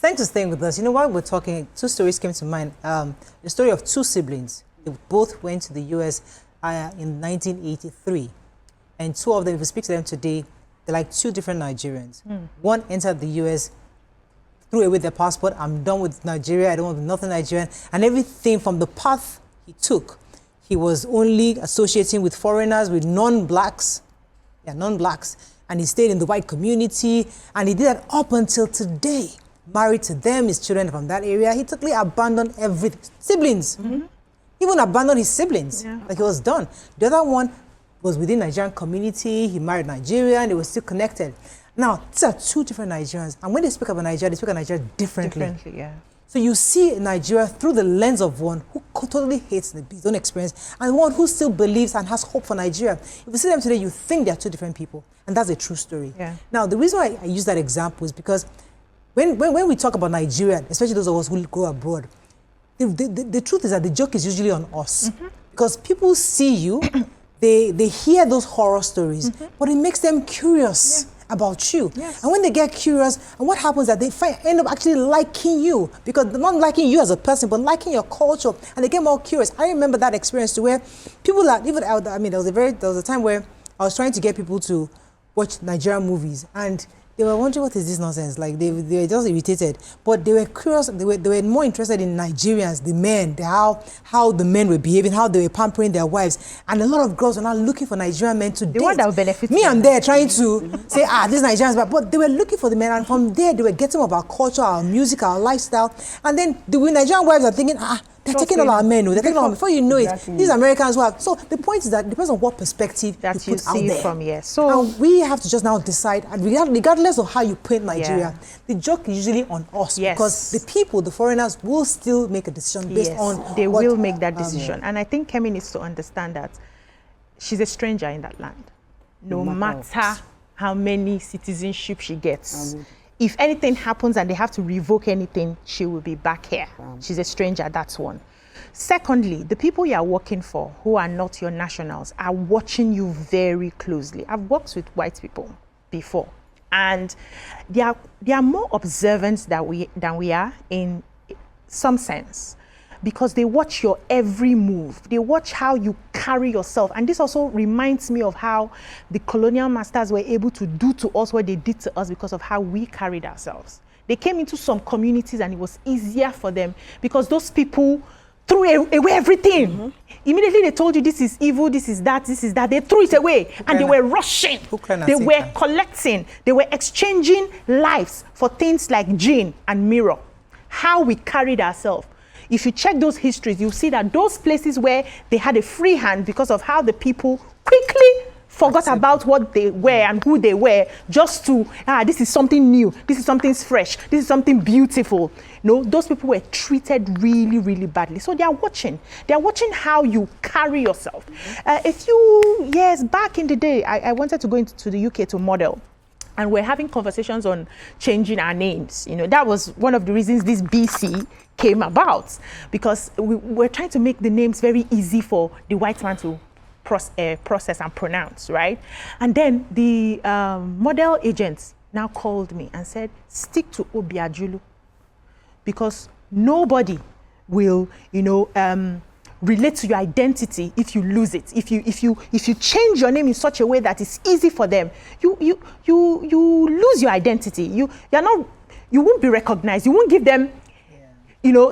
Thanks for staying with us. You know, while we're talking, two stories came to mind. The story of two siblings. They both went to the U.S. In 1983. And two of them, if you speak to them today, they're like two different Nigerians. One entered the U.S., threw away their passport. I'm done with Nigeria. I don't want nothing Nigerian. And everything from the path he took, he was only associating with foreigners, with non-blacks. Yeah, non-blacks. And he stayed in the white community. And he did that up until today. Married to them, his children from that area. He totally abandoned everything. Siblings. He even abandoned his siblings. Like he was done. The other one was within the Nigerian community. He married Nigeria and they were still connected. Now, these are two different Nigerians. And when they speak about Nigeria, they speak about Nigeria differently. So you see Nigeria through the lens of one who totally hates his own experience and one who still believes and has hope for Nigeria. If you see them today, you think they're two different people. And that's a true story. Now, the reason why I use that example is because when we talk about Nigeria, especially those of us who go abroad, the truth is that the joke is usually on us. Because people see you, they hear those horror stories, but it makes them curious about you. And when they get curious, and what happens is that they end up actually liking you, because they're not liking you as a person, but liking your culture, and they get more curious. I remember that experience to where people are, even, I mean, there was a time where I was trying to get people to watch Nigerian movies, and they were wondering, what is this nonsense? Like, they were just irritated. But they were curious, they were more interested in Nigerians, the men, how the men were behaving, how they were pampering their wives. And a lot of girls were now looking for Nigerian men to date. The one that would benefit. Me, I'm there trying to say, this Nigerians, but they were looking for the men. And from there, they were getting more about culture, our music, our lifestyle. And then the Nigerian wives are thinking, they're taking all our men. They're taking all, before you know it, these Americans who have. So the point is that it depends on what perspective that you put out there. From here. So and we have to just now decide, and regardless of how you paint Nigeria, the joke is usually on us, because the people, the foreigners, will still make a decision based on they will make that decision. And I think Kemi needs to understand that she's a stranger in that land, no matter how many citizenship she gets. If anything happens and they have to revoke anything, she will be back here. She's a stranger, that's one. Secondly, the people you are working for who are not your nationals are watching you very closely. I've worked with white people before, and they are more observant than we are in some sense, because they watch your every move. They watch how you carry yourself. And this also reminds me of how the colonial masters were able to do to us what they did to us because of how we carried ourselves. They came into some communities and it was easier for them because those people threw away everything. Immediately they told you this is evil, this is that, this is that. They threw it away and they were rushing. They were collecting. They were exchanging lives for things like gin and mirror. How we carried ourselves. If you check those histories, you'll see that those places where they had a free hand because of how the people quickly forgot about what they were and who they were, just to, this is something new, this is something fresh, this is something beautiful. No, those people were treated really, really badly. So they are watching. They are watching how you carry yourself. A few years back in the day, I wanted to go into the UK to model. And we're having conversations on changing our names. You know, that was one of the reasons this BC came about, because we're trying to make the names very easy for the white man to process and pronounce, right? And then the model agent now called me and said, stick to Obiajulu, because nobody will, relate to your identity if you lose it. If you change your name in such a way that it's easy for them, you lose your identity. You won't be recognized. You won't give them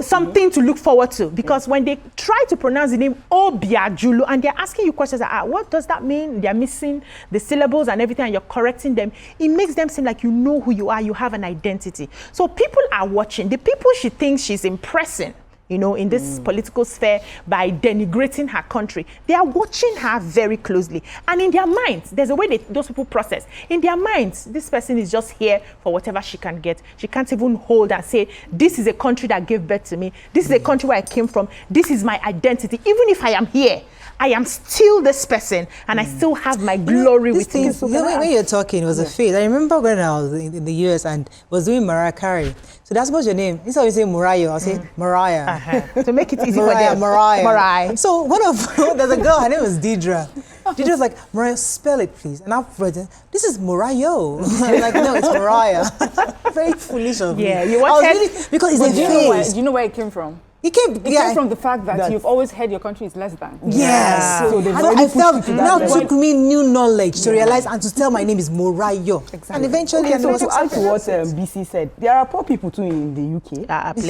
something to look forward to, because when they try to pronounce the name Obiajulu and they're asking you questions like, what does that mean? They're missing the syllables and everything, and you're correcting them. It makes them seem like you know who you are, you have an identity. So people are watching. The people she thinks she's impressing, in this political sphere by denigrating her country, they are watching her very closely. And in their minds, there's a way those people process. In their minds, this person is just here for whatever she can get. She can't even hold and say, this is a country that gave birth to me. This is a country where I came from. This is my identity. Even if I am here, I am still this person, and I still have my glory with me. When you're talking, it was a phase. I remember when I was in the US and was doing Mariah Carey. So that's what's your name. Instead of saying Mariah, I'll say Mariah. To make it easy for them. Mariah. So there's a girl, her name is Deidre. Deidre's like, Mariah, spell it, please. And I've read it. This is Mariah. I'm like, no, it's Mariah. Very foolish of me. Yeah, you wanted... because it's a face. Do you know where it came from? It came from the fact that you've always heard your country is less than. Yes. So I felt now took me new knowledge to realize and to tell my name is Mariah. Exactly. And eventually, so to add to what BC said, there are poor people too in the UK.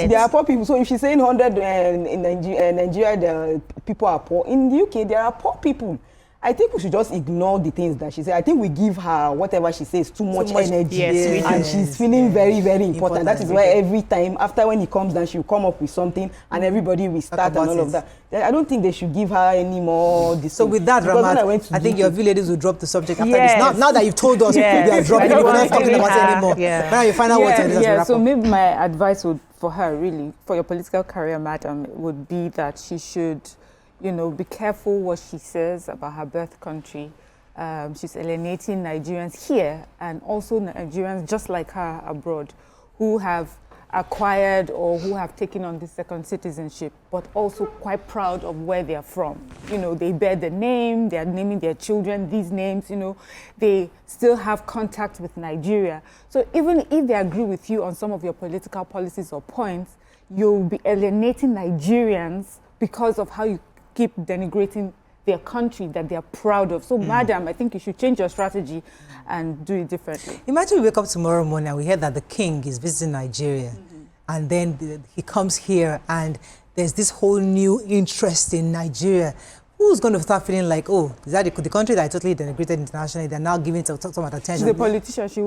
There are poor people. So if she's saying 100 in Nigeria, people are poor. In the UK, there are poor people. I think we should just ignore the things that she said. I think we give her whatever she says too much energy. Yes, and she's feeling very, very important. That is why every time, after when he comes down, she'll come up with something and everybody will start and all of that. I don't think they should give her any more. So with that, Ramat, I think your view ladies will drop the subject after this. Now that you've told us, we are dropping it, we're not talking about it anymore. Now you find out what's in this. So maybe my advice for her, really, for your political career, madam, would be that she should, be careful what she says about her birth country. She's alienating Nigerians here and also Nigerians just like her abroad who have acquired or who have taken on the second citizenship, but also quite proud of where they are from. They bear the name, they are naming their children these names, they still have contact with Nigeria. So even if they agree with you on some of your political policies or points, you'll be alienating Nigerians because of how you keep denigrating their country that they are proud of. So, madam, I think you should change your strategy and do it differently. Imagine we wake up tomorrow morning and we hear that the king is visiting Nigeria. And then he comes here and there's this whole new interest in Nigeria. Who's going to start feeling like, oh, is that the country that I totally denigrated internationally? They're now giving it so much attention. She's a politician. She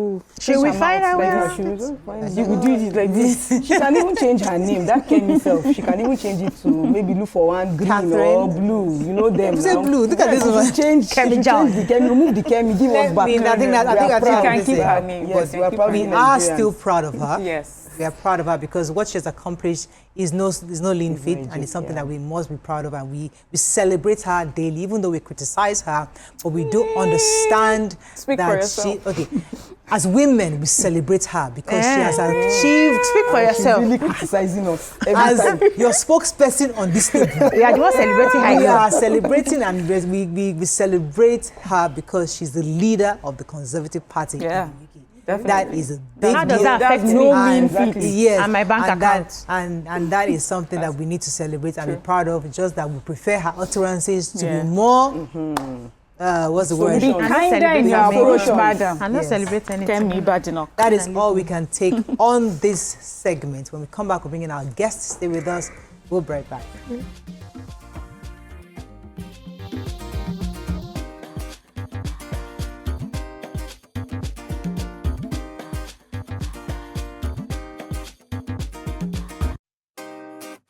will find her way. She will do it like this. She can even change her name. That Kemi self. She can even change it to maybe look for one green or blue. You know them. Say blue. Look at this one. Change Kemi John. Remove the Kemi. Give us back. I think she can keep her name. Yes, we are still proud of her. Yes. We are proud of her because what she has accomplished is no lean feat, and it's something that we must be proud of, and we celebrate her daily, even though we criticize her, but we do understand as women, we celebrate her because she has achieved. Speak for yourself. She's really criticizing us as your spokesperson on this table. Yeah, you are celebrating her. We are celebrating, and we celebrate her because she's the leader of the Conservative Party. Yeah. Definitely. That is a big deal. How does that affect me? Yes, and my bank account? And that is something that we need to celebrate and be proud of. Just that we prefer her utterances to be more. What's the word? Be kinder in your approach, madam. I'm not celebrating anything. Kemi Badenoch. That is all we can take on this segment. When we come back, we'll bring in our guests. Stay with us. We'll be right back.